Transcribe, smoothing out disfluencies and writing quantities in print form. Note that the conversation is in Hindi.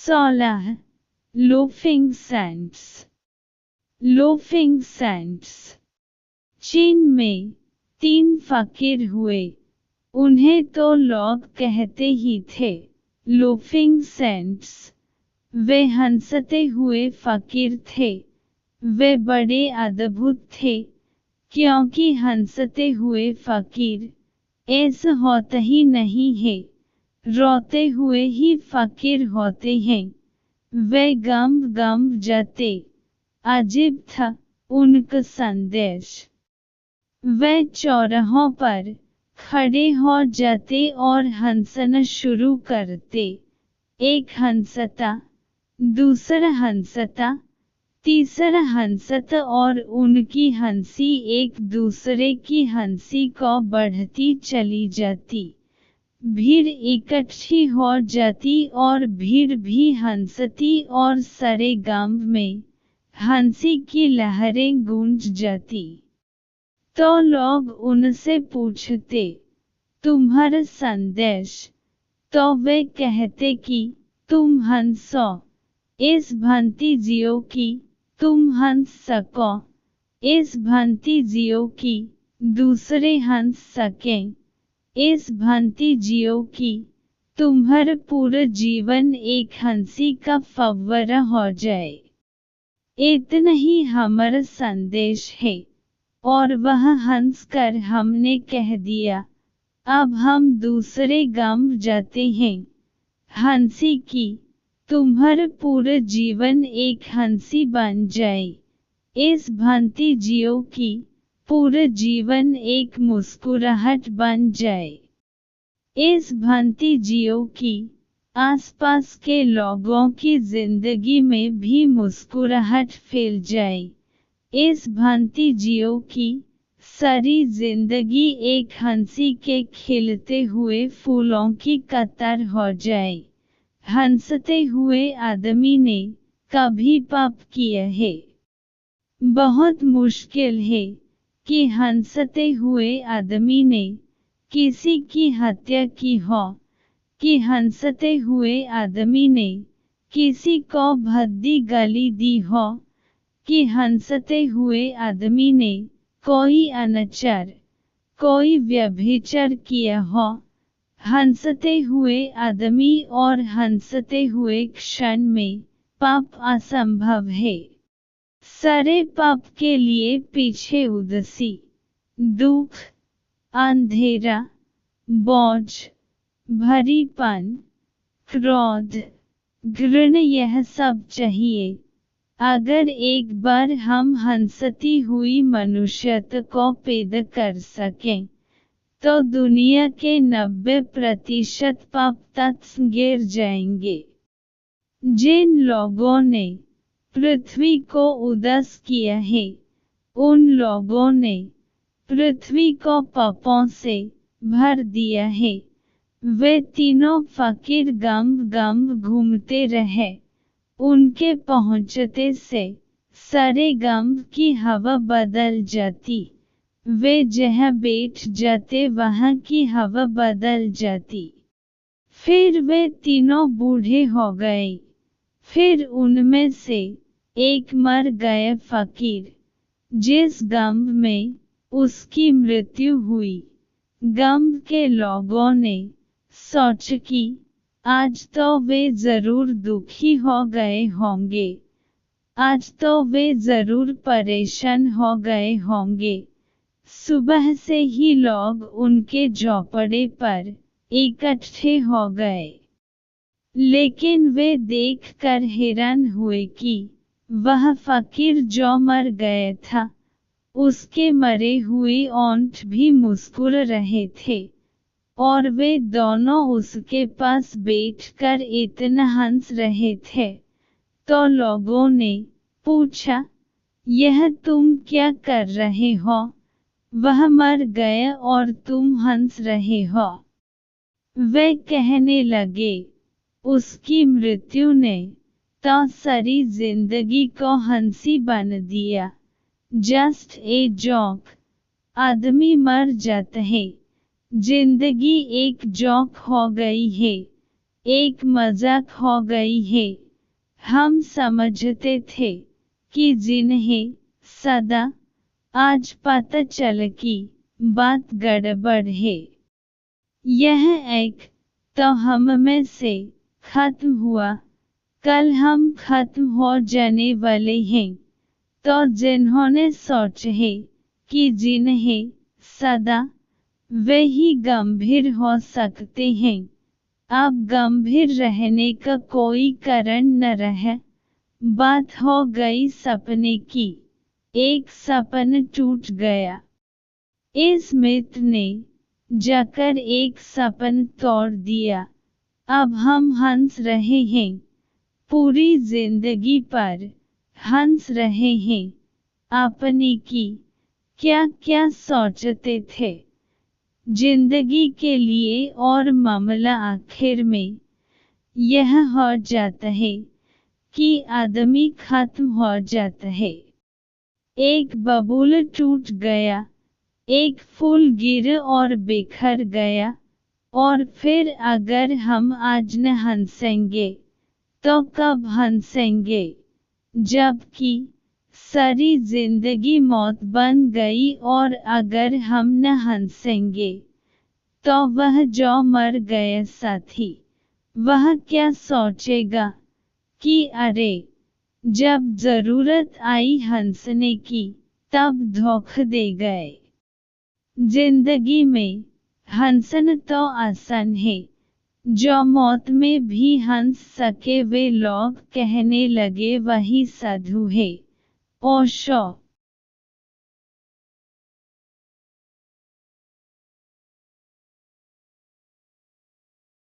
16. Loafing Sands. Loafing Sands. चीन में 3 फकीर हुए। उन्हें तो लोग कहते ही थे लोफिंग सैंड्स। वे हंसते हुए फकीर थे। वे बड़े अद्भुत थे, क्योंकि हंसते हुए फकीर ऐसा होता ही नहीं है, रोते हुए ही फकीर होते हैं। वे गम गम जाते। अजीब था उनका संदेश। वे चौराहों पर खड़े हो जाते और हंसना शुरू करते। एक हंसता, दूसरा हंसता, तीसरा हंसता और उनकी हंसी एक दूसरे की हंसी को बढ़ती चली जाती। भीड़ इकट्ठी हो जाती और भीड़ भी हंसती और सारे गांव में हंसी की लहरें गूंज जाती। तो लोग उनसे पूछते, तुम्हारा संदेश? तो वे कहते कि तुम हंसो, इस भांति जियो कि तुम हंस सको, इस भांति जियो कि दूसरे हंस सकें, इस भांति जियो कि तुम्हारा पूरा जीवन एक हंसी का फव्वारा हो जाए। इतना ही हमारा संदेश है। और वह हंसकर हमने कह दिया, अब हम दूसरे गांव जाते हैं। हंसी की तुम्हारा पूरा जीवन एक हंसी बन जाए। इस भांति जियो कि पूरा जीवन एक मुस्कुराहट बन जाए। इस भांति जियो कि आसपास के लोगों की जिंदगी में भी मुस्कुराहट फैल जाए। इस भांति जियो कि सारी जिंदगी एक हंसी के खिलते हुए फूलों की कतार हो जाए। हंसते हुए आदमी ने कभी पाप किया है? बहुत मुश्किल है कि हंसते हुए आदमी ने किसी की हत्या की हो, कि हंसते हुए आदमी ने किसी को भद्दी गाली दी हो, कि हंसते हुए आदमी ने कोई अनाचार, कोई व्यभिचार किया हो। हंसते हुए आदमी और हंसते हुए क्षण में पाप असंभव है। सारे पाप के लिए पीछे उदासी, दुख, अंधेरा, बोझ, भरीपन, क्रोध, घृणा यह सब चाहिए। अगर एक बार हम हंसती हुई मनुष्यता को पैदा कर सकें, तो दुनिया के 90% पाप तत्व गिर जाएंगे। जिन लोगों ने पृथ्वी को उदास किया है, उन लोगों ने पृथ्वी को पापों से भर दिया है। वे तीनों फकीर गांव गांव घूमते रहे। उनके पहुंचते से सारे गांव की हवा बदल जाती। वे जहाँ बैठ जाते वहाँ की हवा बदल जाती। फिर वे तीनों बूढ़े हो गए। फिर उनमें से एक मर गया फकीर। जिस गांव में उसकी मृत्यु हुई, गांव के लोगों ने सोचा कि आज तो वे जरूर दुखी हो गए होंगे, आज तो वे जरूर परेशान हो गए होंगे। सुबह से ही लोग उनके झोंपड़े पर इकट्ठे हो गए। लेकिन वे देखकर हैरान हुए कि वह फकीर जो मर गया था, उसके मरे हुए ओंठ भी मुस्कुरा रहे थे, और वे दोनों उसके पास बैठकर इतना हंस रहे थे। तो लोगों ने पूछा, यह तुम क्या कर रहे हो? वह मर गया और तुम हंस रहे हो। वे कहने लगे, उसकी मृत्यु ने तो सारी जिंदगी को हंसी बन दिया। Just a joke. आदमी मर जाता है, जिंदगी एक जोक हो गई है। एक मजाक हो गई है। हम समझते थे कि जिन्हें सदा आज पता चल कि बात गड़बड़ है। यह एक तो हम में से खत्म हुआ, कल हम खत्म हो जाने वाले हैं। तो जिन्होंने सोचा है कि जिन्हें सदा वे ही गंभीर हो सकते हैं, अब गंभीर रहने का कोई कारण न रहा। बात हो गई सपने की। एक सपना टूट गया। इस मित्र ने जाकर एक सपना तोड़ दिया। अब हम हंस रहे हैं, पूरी जिंदगी पर हंस रहे हैं। आपने की क्या क्या सोचते थे जिंदगी के लिए, और मामला आखिर में यह हो जाता है कि आदमी खत्म हो जाता है। एक बबूल टूट गया, एक फूल गिरा और बिखर गया, और फिर अगर हम आज न हंसेंगे तो कब हंसेंगे? जबकि सारी जिंदगी मौत बन गई, और अगर हम न हंसेंगे तो वह जो मर गया साथी, वह क्या सोचेगा कि अरे, जब जरूरत आई हंसने की तब धोखा दे गए। जिंदगी में हंसना तो आसान है, जो मौत में भी हंस सके वे लोग कहने लगे वही साधु है। ओशो।